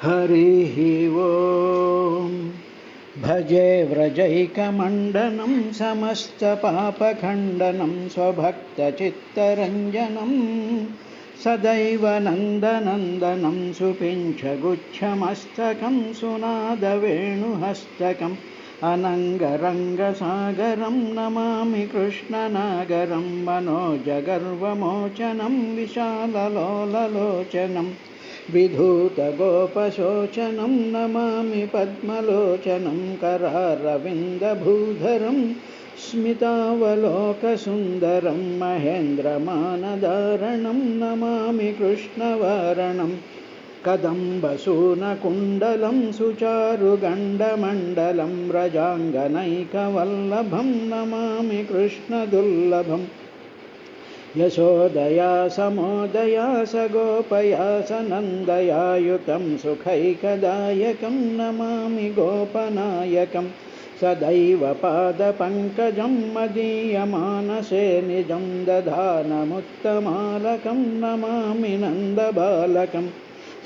हरिः ओं भजे व्रजैकमण्डनं समस्तपापखण्डनं स्वभक्तचित्तरञ्जनं सदैव नन्दनन्दनं सुपिञ्छगुच्छमस्तकं सुनादवेणुहस्तकम् अनङ्गरङ्गसागरं नमामि कृष्णनागरं मनोजगर्वमोचनं विशाललोललोचनं विधूतगोपशोचनं नमामि पद्मलोचनं करारविन्दभूधरं स्मितावलोकसुन्दरं महेन्द्रमानदारणं नमामि कृष्णवारणं कदम्बसूनकुण्डलं सुचारुगण्डमण्डलं व्रजाङ्गनैकवल्लभं नमामि कृष्णदुर्लभम् यशोदया समोदया सगोपया सनन्दया युतं सुखैकदायकं नमामि गोपनायकं सदैव पादपङ्कजं मदीयमानसे निजं दधानमुत्तमालकं नमामि नन्दबालकं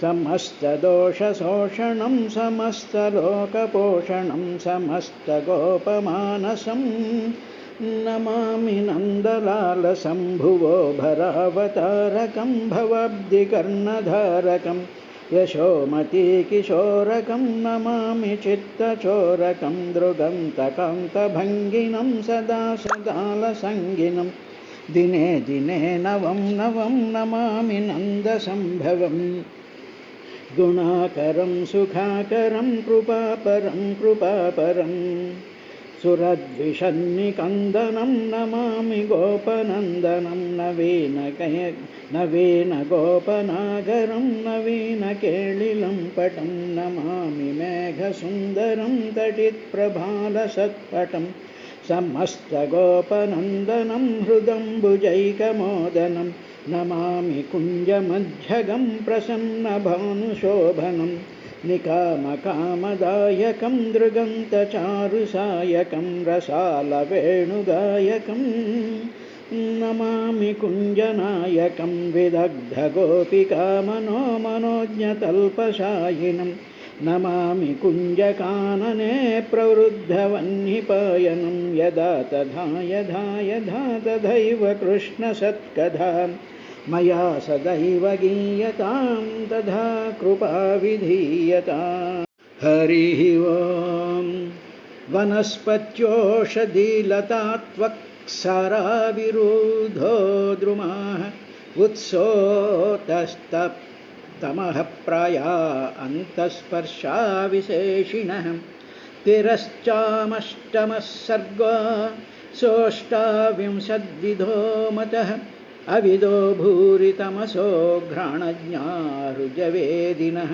समस्तदोषशोषणं समस्तलोकपोषणं समस्तगोपमानसं नमामि नन्दलालशम्भुवो भरावतारकं भवाब्धिकर्णधारकं यशोमतीकिशोरकं नमामि चित्तचोरकं दृगन्तकान्तभङ्गिनं सदा सदालसङ्गिनं दिने दिने नवं नवं नमामि नन्दसम्भवम् गुणाकरं सुखाकरं कृपापरं कृपापरम् सुरद्विषन्निकन्दनं नमामि गोपनन्दनं नवीनगोपनागरं नवीनकेळिलं पटं नमामि मेघसुन्दरं तटित्प्रभालसत्पटं समस्तगोपनन्दनं हृदम्बुजैकमोदनं नमामि कुञ्जमध्यगं प्रसन्नभानुशोभनं निकामकामदायकं दृगन्तचारुसायकं रसालवेणुगायकं नमामि कुञ्जनायकं विदग्धगोपिकामनोज्ञतल्पशायिनं नमामि कुञ्जकानने प्रवृद्धवह्निपायनं यदा तथा यथा यथा तथैव कृष्णसत्कथा मया सदैव गीयतां तथा कृपा विधीयताम्। हरिः ओं वनस्पत्योषधीलतात्वक्साराविरुद्धो द्रुमाः उत्सोतस्तमः प्राया अन्तःस्पर्शाविशेषिणः तिरश्चामष्टमः सर्गो सोऽष्टाविंशद्विधो मतः अविदो भूरितमसो घ्राणज्ञारुजवेदिनः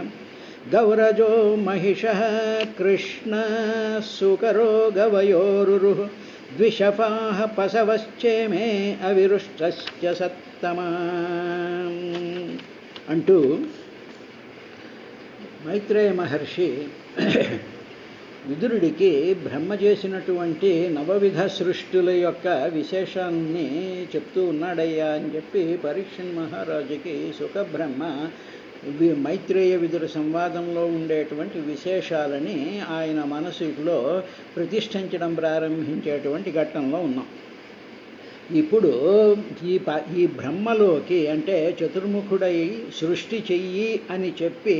गौरजो महिषः कृष्णसुकरो गवयोरुरुः द्विषफाः पशवश्चेमे अविरुष्टश्च सत्तमा అంటూ మైత్రేయ మహర్షి విదురుడికి బ్రహ్మ చేసినటువంటి నవవిధ సృష్టుల యొక్క విశేషాన్ని చెప్తూ ఉన్నాడయ్యా అని చెప్పి పరీక్షణ్ మహారాజుకి సుఖబ్రహ్మ మైత్రేయ విదుర సంవాదంలో ఉండేటువంటి విశేషాలని ఆయన మనసులో ప్రతిష్ఠించడం ప్రారంభించేటువంటి ఘట్టంలో ఉన్నాం. ఇప్పుడు ఈ బ్రహ్మలోకి అంటే చతుర్ముఖుడై సృష్టి చెయ్యి అని చెప్పి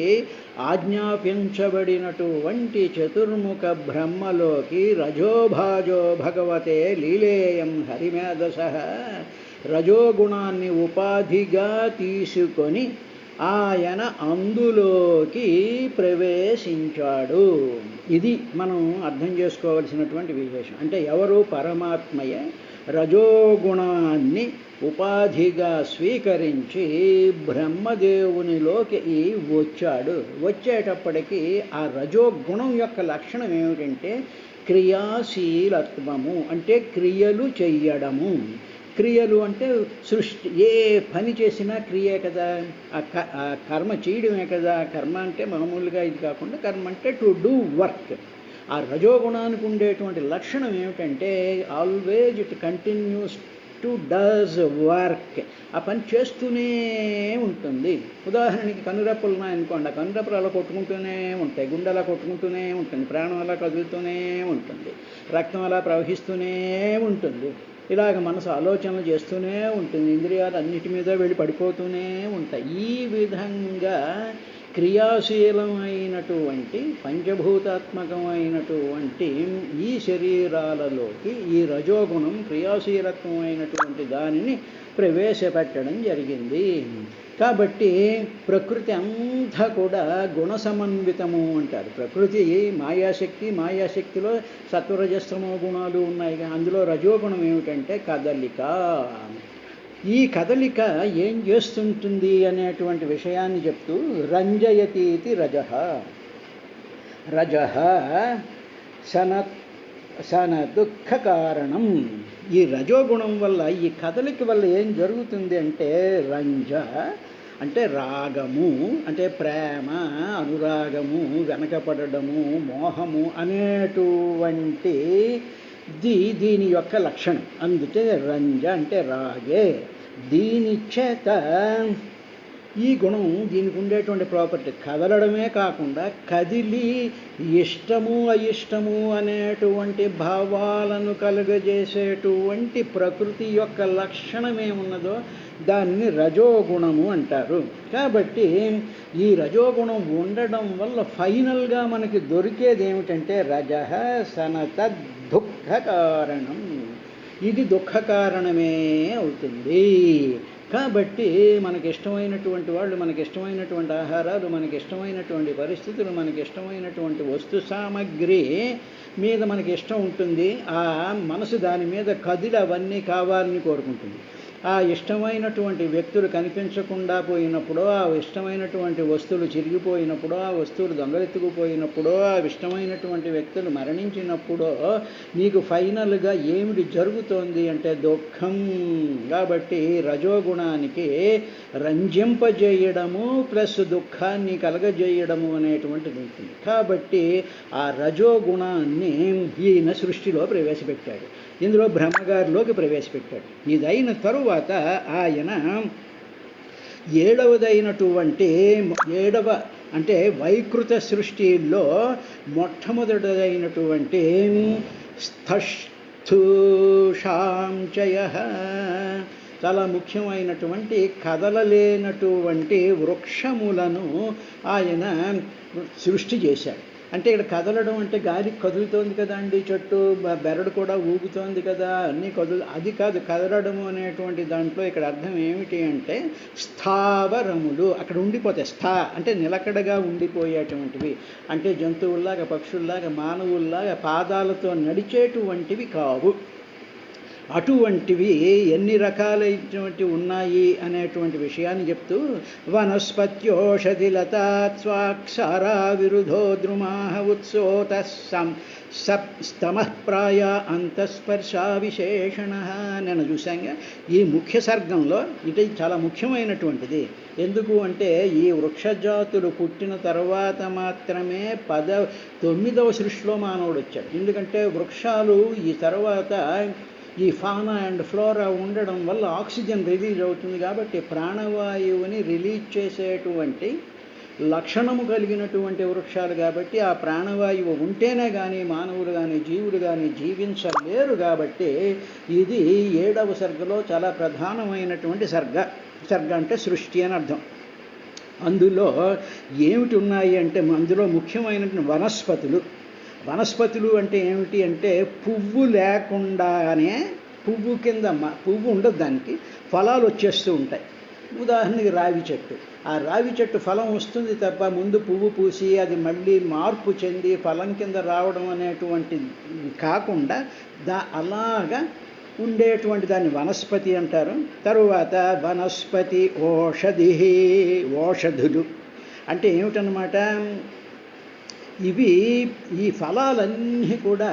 ఆజ్ఞాపించబడినటువంటి చతుర్ముఖ బ్రహ్మలోకి రజోభాజో భగవతే లీలేయం హరిమేధసః రజోగుణాన్ని ఉపాధిగా తీసుకొని ఆయన అందులోకి ప్రవేశించాడు. ఇది మనం అర్థం చేసుకోవాల్సినటువంటి విశేషం. అంటే ఎవరు? పరమాత్మయే రజోగుణాన్ని ఉపాధిగా స్వీకరించి బ్రహ్మదేవునిలోకి వచ్చాడు. వచ్చేటప్పటికీ ఆ రజోగుణం యొక్క లక్షణం ఏమిటంటే క్రియాశీలత్వము, అంటే క్రియలు చెయ్యడము. క్రియలు అంటే సృష్టి, ఏ పని చేసినా క్రియే కదా, ఆ కర్మ చేయడమే కదా. కర్మ అంటే మామూలుగా ఇది కాకుండా కర్మ అంటే టు డూ వర్క్. ఆ రజోగుణానికి ఉండేటువంటి లక్షణం ఏమిటంటే ఆల్వేజ్ ఇట్ కంటిన్యూస్ చెట్టు డస్ వర్క్, ఆ పని చేస్తూనే ఉంటుంది. ఉదాహరణకి కనురెప్పలు ఉన్నాయనుకోండి, ఆ కనురెప్పలు అలా కొట్టుకుంటూనే ఉంటాయి, గుండె అలా కొట్టుకుంటూనే ఉంటుంది, ప్రాణం అలా కదులుతూనే ఉంటుంది, రక్తం అలా ప్రవహిస్తూనే ఉంటుంది, ఇలాగ మనసు ఆలోచనలు చేస్తూనే ఉంటుంది, ఇంద్రియాలు అన్నిటి మీద వెళ్ళి పడిపోతూనే ఉంటాయి. ఈ విధంగా క్రియాశీలమైనటువంటి పంచభూతాత్మకమైనటువంటి ఈ శరీరాలలోకి ఈ రజోగుణం క్రియాశీలత్వమైనటువంటి దానిని ప్రవేశపెట్టడం జరిగింది. కాబట్టి ప్రకృతి అంతా కూడా గుణ సమన్వితము అంటారు. ప్రకృతి మాయాశక్తి, మాయాశక్తిలో సత్వరజస్తమో గుణాలు ఉన్నాయి. అందులో రజోగుణం ఏమిటంటే కదలిక. ఈ కదలిక ఏం చేస్తుంటుంది అనేటువంటి విషయాన్ని చెప్తూ రంజయతీతి రజః, రజః సన దుఃఖ కారణం. ఈ రజోగుణం వల్ల, ఈ కదలిక వల్ల ఏం జరుగుతుంది అంటే రంజ అంటే రాగము, అంటే ప్రేమ, అనురాగము, వెనకపడము, మోహము అనేటువంటి దీని యొక్క లక్షణం. అందుకే రంజ అంటే రాగే. దీని చేత ఈ గుణం, దీనికి ఉండేటువంటి ప్రాపర్టీ కదలడమే కాకుండా కదిలి ఇష్టము అయిష్టము అనేటువంటి భావాలను కలుగజేసేటువంటి ప్రకృతి యొక్క లక్షణం ఏమున్నదో దాన్ని రజోగుణము అంటారు. కాబట్టి ఈ రజోగుణం ఉండడం వల్ల ఫైనల్గా మనకి దొరికేది ఏమిటంటే రజః సనత దుఃఖ కారణం. ఇది దుఃఖ కారణమే అవుతుంది. కాబట్టి మనకి ఇష్టమైనటువంటి వాళ్ళు, మనకి ఇష్టమైనటువంటి ఆహారాలు, మనకి ఇష్టమైనటువంటి పరిస్థితులు, మనకి ఇష్టమైనటువంటి వస్తు సామగ్రి మీద మనకి ఇష్టం ఉంటుంది. ఆ మనసు దాని మీద కదిలి అవన్నీ కావాలని కోరుకుంటుంది. ఆ ఇష్టమైనటువంటి వ్యక్తులు కనిపించకుండా పోయినప్పుడు, ఆ ఇష్టమైనటువంటి వస్తువులు చిరిగిపోయినప్పుడు, ఆ వస్తువులు దొంగలెత్తుకుపోయినప్పుడు, ఆ ఇష్టమైనటువంటి వ్యక్తులు మరణించినప్పుడు నీకు ఫైనల్గా ఏమిటి జరుగుతోంది అంటే దుఃఖం. కాబట్టి రజోగుణానికి రంజింపజేయడము ప్లస్ దుఃఖాన్ని కలగజేయడము అనేటువంటిది ఉంటుంది. కాబట్టి ఆ రజోగుణాన్ని ఈయన సృష్టిలో ప్రవేశపెట్టాడు, ఇందులో బ్రహ్మగారిలోకి ప్రవేశపెట్టాడు. ఇదైన తరువాత ఆయన ఏడవ అంటే వైకృత సృష్టిలో మొట్టమొదటిదైనటువంటి స్థూషాంచయః, చాలా ముఖ్యమైనటువంటి కదలలేనటువంటి వృక్షములను ఆయన సృష్టి చేశాడు. అంటే ఇక్కడ కదలడం అంటే గాలికి కదులుతోంది కదా అండి, చెట్టు బెరడు కూడా ఊగుతోంది కదా, అన్నీ అది కాదు. కదలడము అనేటువంటి దాంట్లో ఇక్కడ అర్థం ఏమిటి అంటే స్థావరములు, అక్కడ ఉండిపోతాయి. అంటే నిలకడగా ఉండిపోయేటువంటివి, అంటే జంతువుల్లాగా, పక్షుల్లాగా, మానవుల్లాగా పాదాలతో నడిచేటువంటివి కావు. అటువంటివి ఎన్ని రకాలైనటువంటి ఉన్నాయి అనేటువంటి విషయాన్ని చెప్తూ వనస్పత్యోషధి లతా స్వాక్షారా విరుధో ద్రుమాః ఉత్సోత స్తమః ప్రాయ అంతఃస్పర్శా విశేషణ. నేను చూశాంగా ఈ ముఖ్య సర్గంలో ఇది చాలా ముఖ్యమైనటువంటిది. ఎందుకు అంటే ఈ వృక్షజాతులు పుట్టిన తర్వాత మాత్రమే 9వ సృష్టిలో మానవుడు వచ్చాడు. ఎందుకంటే వృక్షాలు ఈ తర్వాత ఈ ఫానా అండ్ ఫ్లోరా ఉండడం వల్ల ఆక్సిజన్ రిలీజ్ అవుతుంది. కాబట్టి ప్రాణవాయువుని రిలీజ్ చేసేటువంటి లక్షణము కలిగినటువంటి వృక్షాలు. కాబట్టి ఆ ప్రాణవాయువు ఉంటేనే కానీ మానవులు కానీ జీవులు కానీ జీవించలేరు. కాబట్టి ఇది 7వ సర్గలో చాలా ప్రధానమైనటువంటి సర్గ అంటే సృష్టి అని అర్థం. అందులో ఏమిటి ఉన్నాయి అంటే అందులో ముఖ్యమైనటువంటి వనస్పతులు అంటే ఏమిటి అంటే పువ్వు లేకుండానే, పువ్వు కింద పువ్వు ఉండదు, దానికి ఫలాలు వచ్చేస్తూ ఉంటాయి. ఉదాహరణకి రావి చెట్టు, ఆ రావి చెట్టు ఫలం వస్తుంది తప్ప ముందు పువ్వు పూసి అది మళ్ళీ మార్పు చెంది ఫలం కింద రావడం అనేటువంటి కాకుండా అలాగా ఉండేటువంటి దాన్ని వనస్పతి అంటారు. తరువాత వనస్పతి ఓషధులు అంటే ఏమిటన్నమాట, ఈ ఫలాలన్నీ కూడా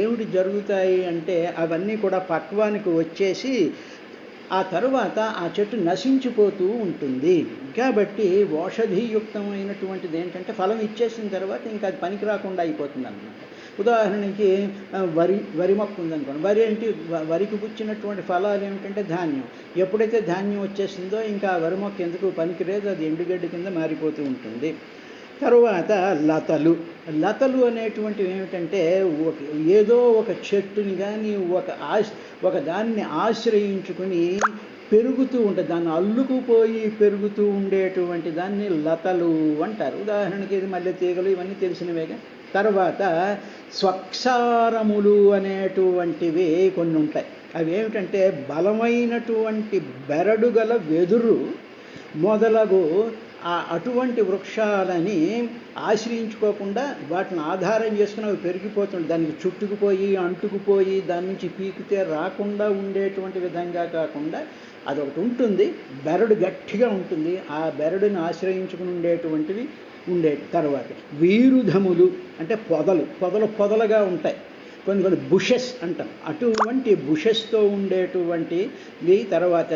ఏమిటి జరుగుతాయి అంటే అవన్నీ కూడా పక్వానికి వచ్చేసి ఆ తరువాత ఆ చెట్టు నశించిపోతూ ఉంటుంది. కాబట్టి ఓషధీయుక్తమైనటువంటిది ఏంటంటే ఫలం ఇచ్చేసిన తర్వాత ఇంకా అది పనికి రాకుండా అయిపోతుంది అన్నమాట. ఉదాహరణకి వరి మొక్క ఉందనుకోండి. వరి అంటే వరికి పుచ్చినటువంటి ఫలాలు ఏమిటంటే ధాన్యం. ఎప్పుడైతే ధాన్యం వచ్చేసిందో ఇంకా వరి మొక్క ఎందుకు పనికిరేదు, అది ఎండుగడ్డి కింద మారిపోతూ ఉంటుంది. తరువాత లతలు అనేటువంటివి ఏమిటంటే ఏదో ఒక చెట్టుని కానీ ఒక దాన్ని ఆశ్రయించుకుని పెరుగుతూ ఉంటుంది, దాన్ని అల్లుకుపోయి పెరుగుతూ ఉండేటువంటి దాన్ని లతలు అంటారు. ఉదాహరణకి ఇది మల్లె తీగలు ఇవన్నీ తెలిసినవేగా. తర్వాత స్వక్షారములు అనేటువంటివి కొన్ని ఉంటాయి. అవి ఏమిటంటే బలమైనటువంటి బెరడు గల వెదురు మొదలగు అటువంటి వృక్షాలని ఆశ్రయించుకోకుండా వాటిని ఆధారం చేసుకుని అవి పెరిగిపోతుంది. దానికి చుట్టుకుపోయి అంటుకుపోయి దాని నుంచి పీకితే రాకుండా ఉండేటువంటి విధంగా కాకుండా అదొకటి ఉంటుంది, బెరడు గట్టిగా ఉంటుంది, ఆ బెరడుని ఆశ్రయించుకుని ఉండేటువంటివి తర్వాత వీరుధములు అంటే పొదలుగా ఉంటాయి, కొన్ని బుషెస్ అంటాం, అటువంటి బుషెస్తో ఉండేటువంటివి. తర్వాత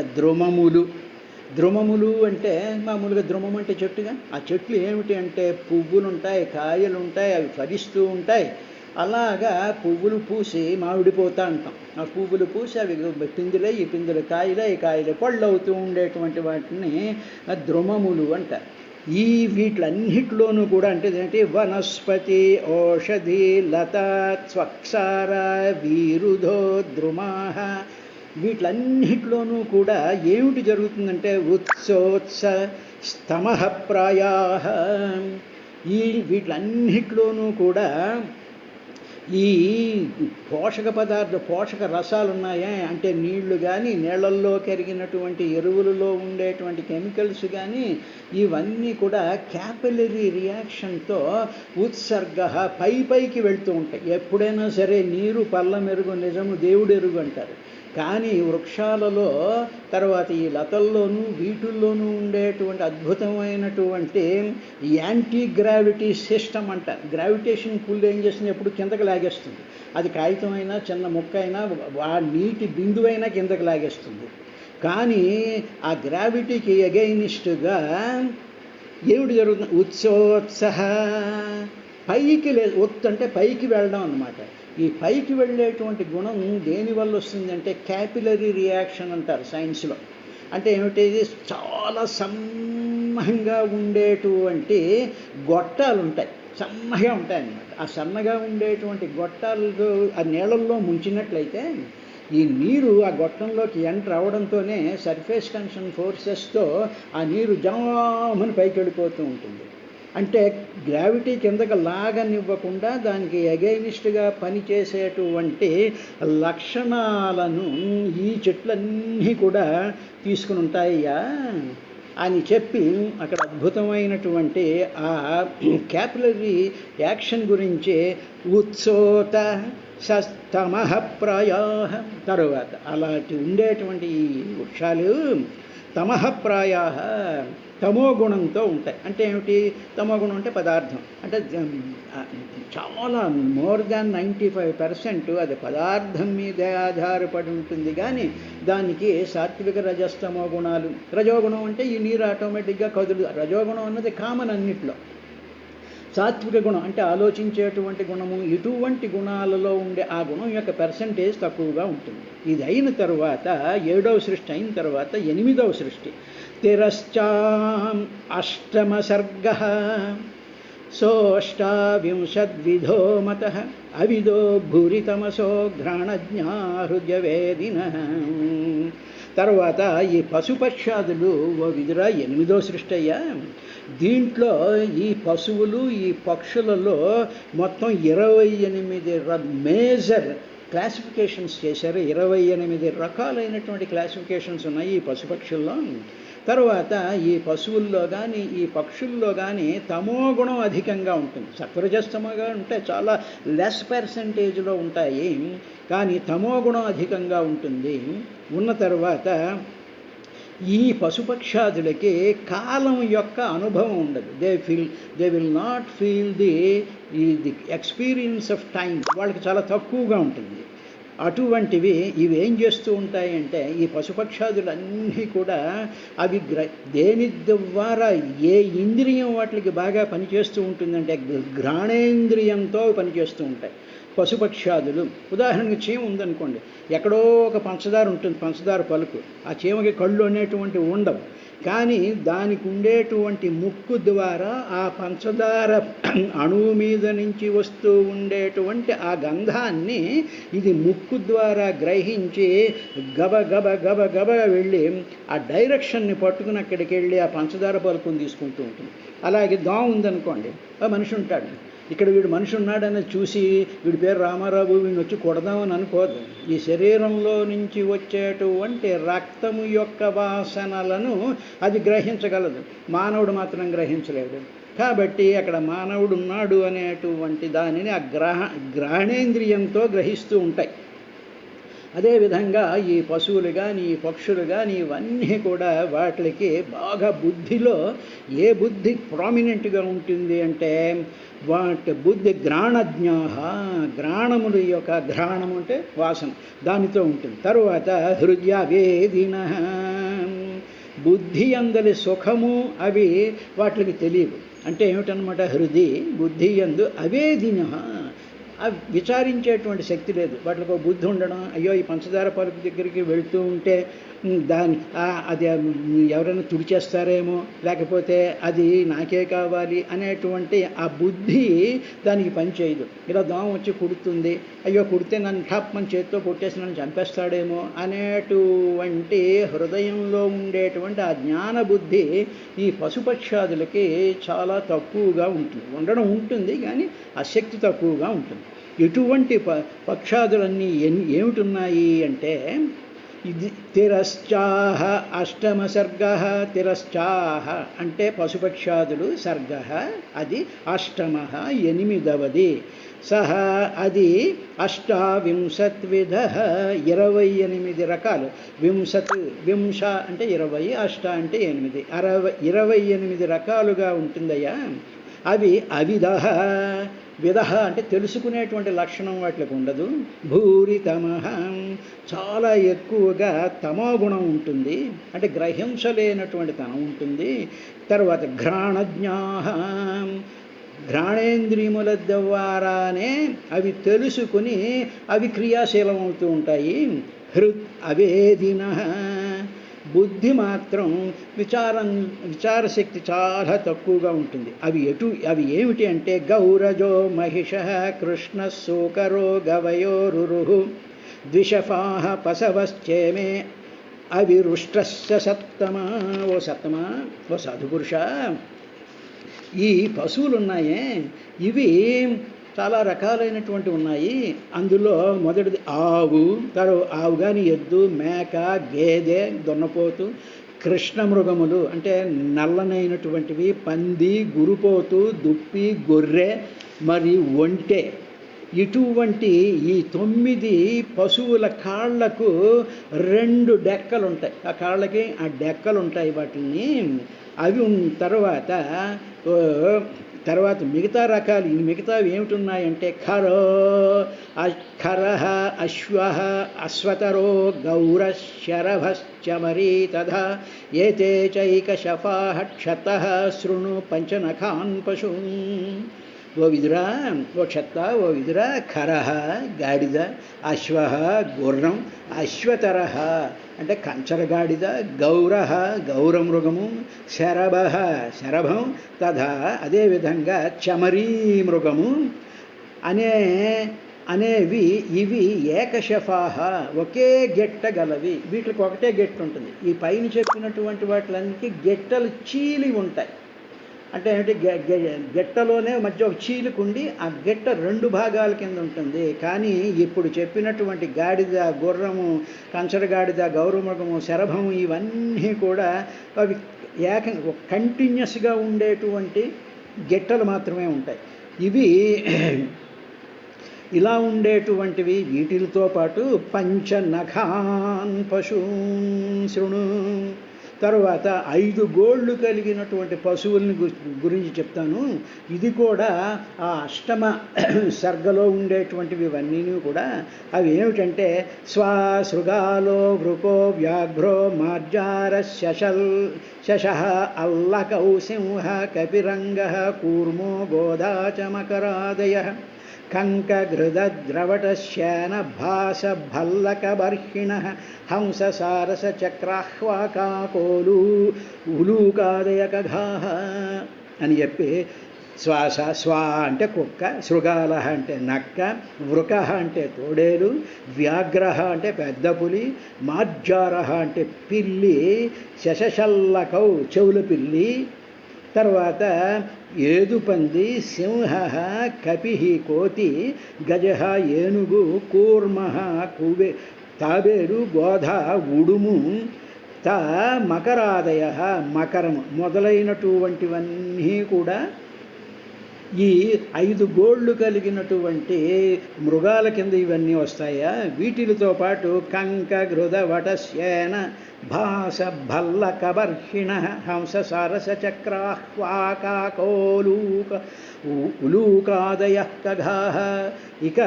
ద్రుమములు అంటే మామూలుగా ద్రుమం అంటే చెట్టుగా, ఆ చెట్లు ఏమిటి అంటే పువ్వులు ఉంటాయి, కాయలు ఉంటాయి, అవి ఫలిస్తూ ఉంటాయి. అలాగా పువ్వులు పూసి మామిడిపోతా అంటాం. ఆ పువ్వులు పూసి అవి పిందులై, ఈ పిందులు కాయలై, ఈ కాయలు పళ్ళు అవుతూ ఉండేటువంటి వాటిని ద్రుమములు అంటారు. వీటిలన్నిటిలోనూ కూడా అంటే ఏంటి వనస్పతి, ఓషధి, లతా, స్వక్షార, వీరుధో, ద్రుమాహ, వీటిలన్నిటిలోనూ కూడా ఏమిటి జరుగుతుందంటే ఉత్సోత్స స్తమః ప్రాయాః. వీటిలన్నిటిలోనూ కూడా ఈ పోషక రసాలు ఉన్నాయా అంటే నీళ్లు కానీ, నీళ్లల్లో కరిగినటువంటి ఎరువులలో ఉండేటువంటి కెమికల్స్ కానీ, ఇవన్నీ కూడా క్యాపిలరీ రియాక్షన్తో ఉత్సర్గ పైకి వెళ్తూ ఉంటాయి. ఎప్పుడైనా సరే నీరు పల్ల మెరుగు నిజము దేవుడు ఎరుగు అంటారు. కానీ వృక్షాలలో తర్వాత ఈ లతల్లోనూ వీటిల్లోనూ ఉండేటువంటి అద్భుతమైనటువంటి యాంటీ గ్రావిటీ సిస్టమ్ అంటారు. గ్రావిటేషన్ పుల్ ఏం చేస్తుంది, ఎప్పుడు కిందకి లాగేస్తుంది. అది కాగితం అయినా చిన్న ముక్క అయినా ఆ నీటి బిందువైనా కిందకి లాగేస్తుంది. కానీ ఆ గ్రావిటీకి అగైనిస్ట్గా ఏమిటి జరుగుతుంది, ఉత్సోత్సహ ఒత్తు అంటే పైకి వెళ్ళడం అన్నమాట. ఈ పైకి వెళ్ళేటువంటి గుణం దేనివల్ల వస్తుందంటే క్యాపిలరీ రియాక్షన్ అంటారు సైన్స్లో. అంటే ఏమిటి, చాలా సన్నగా ఉండేటువంటి గొట్టాలు ఉంటాయి, సన్నగా ఉంటాయి అన్నమాట. ఆ సన్నగా ఉండేటువంటి గొట్టాలు ఆ నీళ్ళల్లో ముంచినట్లయితే ఈ నీరు ఆ గొట్టంలోకి ఎంటర్ అవడంతోనే సర్ఫేస్ టెన్షన్ ఫోర్సెస్తో ఆ నీరు జామని పైకి వెళ్ళిపోతూ ఉంటుంది. అంటే గ్రావిటీ కిందకి లాగనివ్వకుండా దానికి అగైనిస్ట్గా పనిచేసేటువంటి లక్షణాలను ఈ చెట్లన్నీ కూడా తీసుకుని ఉంటాయ్యా అని చెప్పి అక్కడ అద్భుతమైనటువంటి ఆ క్యాపిలరీ యాక్షన్ గురించి ఉత్సోత సస్తమః ప్రాయాః. తరువాత అలాంటి ఉండేటువంటి ఈ వృక్షాలు తమః ప్రాయాః తమో గుణంతో ఉంటాయి. అంటే ఏమిటి, తమో గుణం అంటే పదార్థం అంటే చాలా మోర్ దాన్ 95% అది పదార్థం మీదే ఆధారపడి ఉంటుంది. కానీ దానికి సాత్విక రజస్తమో గుణాలు. రజోగుణం అంటే ఈ నీరు ఆటోమేటిక్గా కదులు. రజోగుణం అన్నది కామన్ అన్నిట్లో. సాత్విక గుణం అంటే ఆలోచించేటువంటి గుణము. ఇటువంటి గుణాలలో ఉండే ఆ గుణం యొక్క పర్సంటేజ్ తక్కువగా ఉంటుంది. ఇది అయిన తర్వాత 7వ సృష్టి అయిన తర్వాత 8వ సృష్టి తిరశ్చాం అష్టమ సర్గః సోష్టావింశద్విధో మతః అవిదో భూరితమసో ఘ్రాణజ్ఞా హృదయవేదినః. తర్వాత ఈ పశుపక్షాదులు ఓ విధురా 8వ సృష్టి అయ్యా. దీంట్లో ఈ పశువులు ఈ పక్షులలో మొత్తం 28 మేజర్ క్లాసిఫికేషన్స్ చేశారు. 28 రకాలైనటువంటి క్లాసిఫికేషన్స్ ఉన్నాయి ఈ పశుపక్షుల్లో. తర్వాత ఈ పశువుల్లో కానీ ఈ పక్షుల్లో కానీ తమో గుణం అధికంగా ఉంటుంది. సత్వరజస్తమగా ఉంటే చాలా లెస్ పర్సంటేజ్లో ఉంటాయి, కానీ తమో గుణం అధికంగా ఉంటుంది. ఉన్న తర్వాత ఈ పశుపక్షాదులకి కాలం యొక్క అనుభవం ఉండదు. They will not feel the experience of time. వాళ్ళకి చాలా తక్కువగా ఉంటుంది. అటువంటివి ఇవి ఏం చేస్తూ ఉంటాయంటే ఈ పశుపక్షాదులన్నీ కూడా అవి దేని ద్వారా ఏ ఇంద్రియం వాటికి బాగా పనిచేస్తూ ఉంటుందంటే ఘ్రాణేంద్రియంతో పనిచేస్తూ ఉంటాయి పశుపక్షాదులు. ఉదాహరణకి చీమ ఉందనుకోండి, ఎక్కడో ఒక పంచదార ఉంటుంది, పంచదార పలుకు. ఆ చీమకి కళ్ళు అనేటువంటివి ఉండవు, కానీ దానికి ఉండేటువంటి ముక్కు ద్వారా ఆ పంచదార అణువు మీద నుంచి వస్తూ ఉండేటువంటి ఆ గంధాన్ని ఇది ముక్కు ద్వారా గ్రహించి గబ గబ గబ గబ వెళ్ళి ఆ డైరెక్షన్ని పట్టుకుని అక్కడికి వెళ్ళి ఆ పంచదార పలుకుని తీసుకుంటూ ఉంటుంది. అలాగే దోమ ఉందనుకోండి, ఆ మనిషి ఉంటాడు, ఇక్కడ వీడు మనిషి ఉన్నాడనేది చూసి వీడి పేరు రామారావు వీడిని వచ్చి కొడదామని అనుకోదు. ఈ శరీరంలో నుంచి వచ్చేటువంటి రక్తము యొక్క వాసనలను అది గ్రహించగలదు, మానవుడు మాత్రం గ్రహించలేడు. కాబట్టి అక్కడ మానవుడు ఉన్నాడు అనేటువంటి దానిని ఆ గ్రహణేంద్రియంతో గ్రహిస్తూ ఉంటాయి. అదేవిధంగా ఈ పశువులు కానీ ఈ పక్షులు కానీ ఇవన్నీ కూడా వాటికి బాగా బుద్ధిలో ఏ బుద్ధి ప్రామినెంట్గా ఉంటుంది అంటే వాటి బుద్ధి గ్రాణజ్ఞాహ, గ్రాణముల యొక్క గ్రహణము అంటే వాసన దానితో ఉంటుంది. తరువాత హృదయవేదిన, బుద్ధి అందలి సుఖము అవి వాటికి తెలియవు. అంటే ఏమిటనమాట, హృది బుద్ధి యందు అవేదిన, అవి విచారించేటువంటి శక్తి లేదు. వాటికి ఒక బుద్ధి ఉండడం, అయ్యో ఈ పంచదార పలుకు దగ్గరికి వెళుతూ ఉంటే అది ఎవరైనా తుడిచేస్తారేమో, లేకపోతే అది నాకే కావాలి అనేటువంటి ఆ బుద్ధి దానికి పనిచేయదు. ఇలా దోమ వచ్చి కుడుతుంది, అయ్యో కుడితే నన్ను ఠాప్మని చేతితో కొట్టేసి నన్ను చంపేస్తాడేమో అనేటువంటి హృదయంలో ఉండేటువంటి ఆ జ్ఞాన బుద్ధి ఈ పశుపక్షాదులకి చాలా తక్కువగా ఉంటుంది. ఉండడం ఉంటుంది కానీ ఆ శక్తి తక్కువగా ఉంటుంది. ఇటువంటి పక్షాదులన్నీ ఏమిటున్నాయి అంటే ఇది తిరశ్చాహ అష్టమ సర్గ, తిరశ్చాహ అంటే పశుపక్షాదులు, సర్గ అది అష్టమ ఎనిమిదవది, సహ అది అష్టావింశద్విధ 28 రకాలు. వింశ అంటే 20, అష్ట అంటే 8, 28 రకాలుగా ఉంటుందయ్యా. అవి అవిధ, విధ అంటే తెలుసుకునేటువంటి లక్షణం వాటికి ఉండదు. భూరితమః చాలా ఎక్కువగా తమోగుణం ఉంటుంది, అంటే గ్రహించలేనటువంటి తనం ఉంటుంది. తర్వాత ఘ్రాణజ్ఞాః, ఘ్రాణేంద్రియముల ద్వారానే అవి తెలుసుకుని అవి క్రియాశీలం అవుతూ ఉంటాయి. హృద్ అవేదినః, బుద్ధి మాత్రం విచారశక్తి చాలా తక్కువగా ఉంటుంది. అవి ఏమిటి అంటే గౌరజో మహిష, కృష్ణ సూకరో గవయోరురు, ద్విషఫాః పశవశ్చేమే అవిరుష్టస్య సత్తమా. ఓ సత్తమా, ఓ సాధుపురుష, ఈ పశువులు ఉన్నాయే ఇవి చాలా రకాలైనటువంటి ఉన్నాయి. అందులో మొదటిది ఆవు, ఆవు కానీ ఎద్దు, మేక, గేదె, దున్నపోతు, కృష్ణమృగములు అంటే నల్లనైనటువంటివి, పంది, గురుపోతు, దుప్పి, గొర్రె, మరి ఒంటె. ఇటువంటి ఈ 9 పశువుల కాళ్లకు 2 డెక్కలు ఉంటాయి. ఆ కాళ్ళకి ఆ డెక్కలు ఉంటాయి వాటిని. అవి తర్వాత మిగతా రకాలు, మిగతావి ఏమిటున్నాయంటే ఖరః అశ్వః అశ్వతరో గౌరః శరభశ్చమరీ తథా ఏతే చైకశఫాః క్షతః శృణు పంచనఖాన్ పశూన్. ఓ విదురా, ఓ క్షత్త, ఓ విదురా, ఖరః గాడిద, అశ్వః గుర్రం, అశ్వతరః అంటే కంచరగాడిద, గౌరః గౌరమృగము, శరభః శరభం, తథా అదేవిధంగా చమరీ మృగము అనేవి ఇవి ఏకశఫాహ ఒకే గెట్ట గలవి. వీటికి ఒకటే గెట్ట ఉంటుంది. ఈ పైన చెప్పినటువంటి వాటిలన్నిటికీ గెట్టలు చీలి ఉంటాయి. అంటే గెట్టలోనే మధ్య ఒక చీలుకుండి ఆ గెట్ట 2 భాగాల కింద ఉంటుంది. కానీ ఇప్పుడు చెప్పినటువంటి గాడిద, గుర్రము, కంచరగాడిద, గౌరమృగము, శరభము ఇవన్నీ కూడా అవి కంటిన్యూస్గా ఉండేటువంటి గెట్టలు మాత్రమే ఉంటాయి. ఇవి ఇలా ఉండేటువంటివి. వీటితో పాటు పంచనఖాన్ పశూన్ శృణు, తరువాత 5 గోళ్ళు కలిగినటువంటి పశువుల్ని గురించి చెప్తాను. ఇది కూడా ఆ అష్టమ సర్గలో ఉండేటువంటివి ఇవన్నీ కూడా. అవి ఏమిటంటే శృగాలో వృకో వ్యాఘ్రో మార్జార శశ అల్లకౌ సింహ కపిరంగ కూర్మో గోదా చ మకరాదయ కంకఘృద్రవటశ్యాన భాస భల్లకబర్హిణ హంస సారస చక్రాహ్వాకాకోలు ఉలూకాదయకఘా అని చెప్పి శ్వాస స్వా అంటే కుక్క, శృగాల అంటే నక్క, వృక అంటే తోడేలు, వ్యాఘ్ర అంటే పెద్ద పులి, మార్జార అంటే పిల్లి, శశశల్లకౌ చెవుల పిల్లి, తర్వాత ఏదుపంది, సింహ కపి కోతి, గజ ఏనుగు, కూర్మ తాబేలు, గోధ ఉడుము, మకరాదయ మకరము మొదలైనటువంటివన్నీ కూడా ఈ 5 గోళ్ళు కలిగినటువంటి మృగాల కింద ఇవన్నీ వస్తాయా. వీటితో పాటు కంక గృద వటశ్యేన భాస భల్ల కబర్హిణ హంస సారస చక్రాహ్వాకాకోలూక ఉలూకాదయ కఘా. ఇక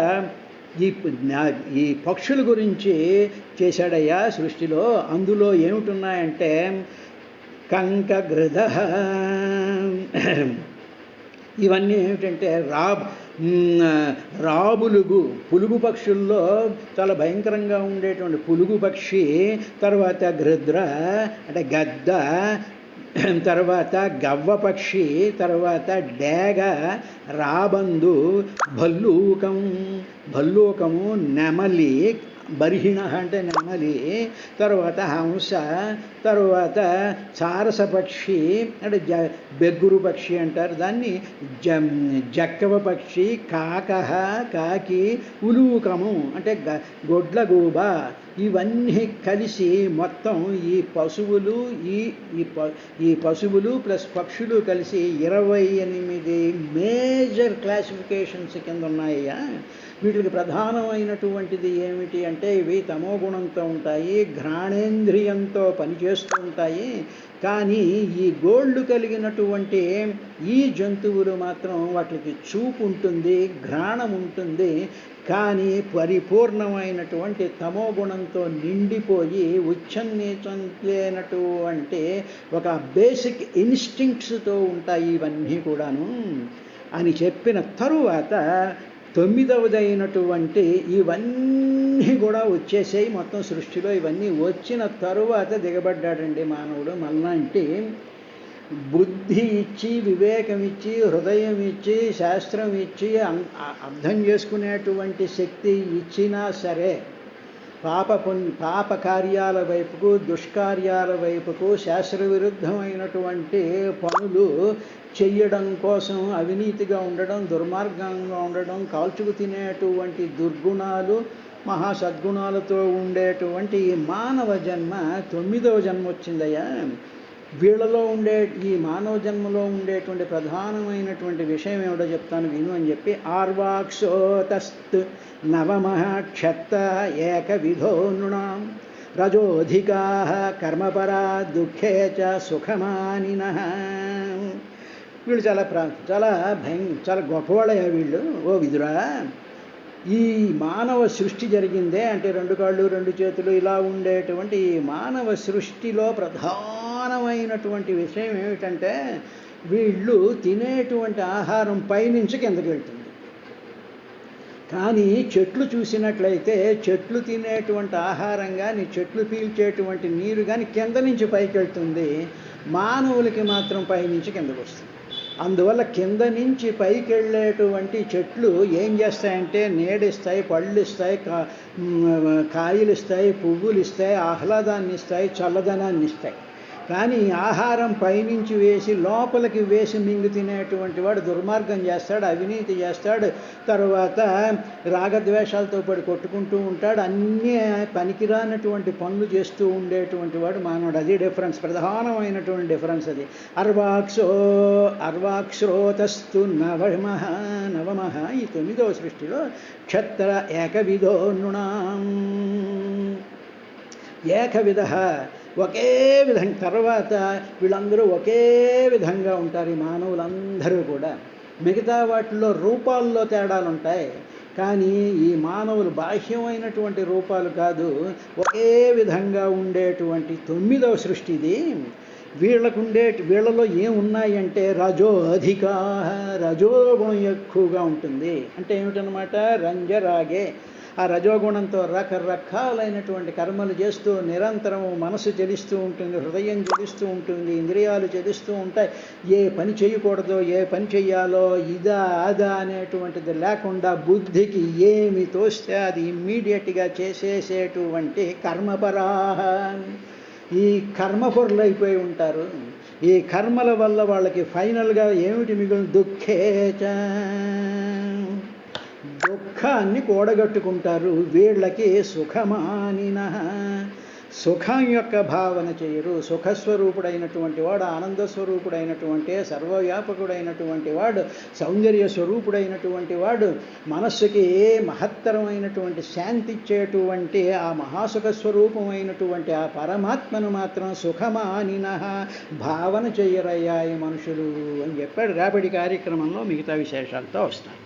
ఈ పక్షుల గురించి చేశాడయ్యా సృష్టిలో. అందులో ఏమిటున్నాయంటే కంక గృద, ఇవన్నీ ఏమిటంటే రాబులుగు, పులుగు పక్షుల్లో చాలా భయంకరంగా ఉండేటువంటి పులుగు పక్షి, తర్వాత గృద్ర అంటే గద్ద, తర్వాత గవ్వ పక్షి, తర్వాత డేగ, రాబందు, భల్లూకము, నెమలి, బర్హిణ అంటే నెమలి, తర్వాత హంస, తర్వాత సారస పక్షి అంటే బెగ్గురు పక్షి అంటారు దాన్ని, జక్కవ పక్షి, కాకి, ఉలూకము అంటే గొడ్లగూబ. ఇవన్నీ కలిసి మొత్తం ఈ పశువులు ప్లస్ పక్షులు కలిసి 28 మేజర్ క్లాసిఫికేషన్స్ కింద ఉన్నాయ్యా. వీటికి ప్రధానమైనటువంటిది ఏమిటి అంటే ఇవి తమోగుణంతో ఉంటాయి, ఘ్రాణేంద్రియంతో పనిచేస్తూ ఉంటాయి. కానీ ఈ గోళ్ళు కలిగినటువంటి ఈ జంతువులు మాత్రం వాటికి చూపు ఉంటుంది, ఘ్రాణం ఉంటుంది, కానీ పరిపూర్ణమైనటువంటి తమోగుణంతో నిండిపోయి ఉచ్చన్నీచంలేనటువంటి ఒక బేసిక్ ఇన్స్టింక్ట్స్తో ఉంటాయి ఇవన్నీ కూడాను అని చెప్పిన తరువాత 9వదైనటువంటి ఇవన్నీ కూడా వచ్చేసాయి మొత్తం సృష్టిలో. ఇవన్నీ వచ్చిన తరువాత దిగబడ్డాడండి మానవుడు. మళ్ళంటే బుద్ధి ఇచ్చి, వివేకం ఇచ్చి, హృదయం ఇచ్చి, శాస్త్రం ఇచ్చి, అర్థం చేసుకునేటువంటి శక్తి ఇచ్చినా సరే పాప కార్యాల వైపుకు, దుష్కార్యాల వైపుకు, శాస్త్ర విరుద్ధమైనటువంటి పనులు చెయ్యడం కోసం అవినీతిగా ఉండడం, దుర్మార్గంగా ఉండడం, కాల్చుకు తినేటువంటి దుర్గుణాలు, మహాసద్గుణాలతో ఉండేటువంటి ఈ మానవ జన్మ 9వ జన్మ వచ్చిందయ్యా. వీళ్ళలో ఈ మానవ జన్మలో ఉండేటువంటి ప్రధానమైనటువంటి విషయం ఏమిటో చెప్తాను విను అని చెప్పి, ఆర్వాక్షోతస్తు నవమః క్షత్త ఏకవిధో నృణాం రజోధికా కర్మపరా దుఃఖే చ సుఖమానినః. వీళ్ళు చాలా గొప్పవాళ్ళయ్యా వీళ్ళు. ఓ విదురా, ఈ మానవ సృష్టి జరిగిందే అంటే 2 కాళ్ళు 2 చేతులు ఇలా ఉండేటువంటి ఈ మానవ సృష్టిలో ప్రధానమైనటువంటి విషయం ఏమిటంటే వీళ్ళు తినేటువంటి ఆహారం పైనుంచి కిందకి వెళ్తుంది. కానీ చెట్లు చూసినట్లయితే చెట్లు తినేటువంటి ఆహారం కానీ, చెట్లు పీల్చేటువంటి నీరు కానీ కింద నుంచి పైకి వెళ్తుంది. మానవులకి మాత్రం పైనుంచి కిందకు వస్తుంది. అందువల్ల కింద నుంచి పైకి వెళ్ళేటువంటి చెట్లు ఏం చేస్తాయంటే నీడిస్తాయి, పళ్ళు ఇస్తాయి, కాయలు ఇస్తాయి, పువ్వులు ఇస్తాయి, ఆహ్లాదాన్ని ఇస్తాయి, చల్లదనాన్ని ఇస్తాయి. కానీ ఆహారం పైనుంచి వేసి లోపలికి వేసి మింగు తినేటువంటి వాడు దుర్మార్గం చేస్తాడు, అవినీతి చేస్తాడు, తర్వాత రాగద్వేషాలతో పడి కొట్టుకుంటూ ఉంటాడు, అన్నీ పనికిరానటువంటి పనులు చేస్తూ ఉండేటువంటి వాడు మానవుడు. అది డిఫరెన్స్, ప్రధానమైనటువంటి డిఫరెన్స్ అది. అర్వాక్షోతస్తు నవమః ఈ 9వ సృష్టిలో క్షత్ర ఏకవిధో నృణాం. ఏకవిధ ఒకే విధంగా తర్వాత వీళ్ళందరూ ఒకే విధంగా ఉంటారు. ఈ మానవులందరూ కూడా మిగతా వాటిల్లో రూపాల్లో తేడాలు ఉంటాయి, కానీ ఈ మానవులు బాహ్యమైనటువంటి రూపాలు కాదు, ఒకే విధంగా ఉండేటువంటి 9వ సృష్టి ఇది. వీళ్ళలో ఏమున్నాయంటే రజోధికా, రజోగుణం ఎక్కువగా ఉంటుంది. అంటే ఏమిటనమాట, రంజరాగే, ఆ రజోగుణంతో రకరకాలైనటువంటి కర్మలు చేస్తూ నిరంతరము మనసు చెలిస్తూ ఉంటుంది, హృదయం చెలిస్తూ ఉంటుంది, ఇంద్రియాలు చెలిస్తూ ఉంటాయి. ఏ పని చేయకూడదో, ఏ పని చెయ్యాలో, ఇదా అదా అనేటువంటిది లేకుండా బుద్ధికి ఏమి తోస్తే అది ఇమ్మీడియట్గా చేసేసేటువంటి కర్మపరాహ. ఈ కర్మపరులు అయిపోయి ఉంటారు. ఈ కర్మల వల్ల వాళ్ళకి ఫైనల్గా ఏమిటి మిగులు, దుఃఖేచ, దుఃఖాన్ని కూడగట్టుకుంటారు. వీళ్ళకి సుఖమానిన, సుఖం యొక్క భావన చేయరు. సుఖస్వరూపుడైనటువంటి వాడు, ఆనంద స్వరూపుడైనటువంటి, సర్వవ్యాపకుడైనటువంటి వాడు, సౌందర్య స్వరూపుడైనటువంటి వాడు, మనస్సుకి మహత్తరమైనటువంటి శాంతి ఇచ్చేటువంటి ఆ మహాసుఖ స్వరూపమైనటువంటి ఆ పరమాత్మను మాత్రం సుఖమానిన భావన చెయ్యరయ్యా ఈ మనుషులు అని చెప్పాడు. రేపటి కార్యక్రమంలో మిగతా విశేషాలతో వస్తాను.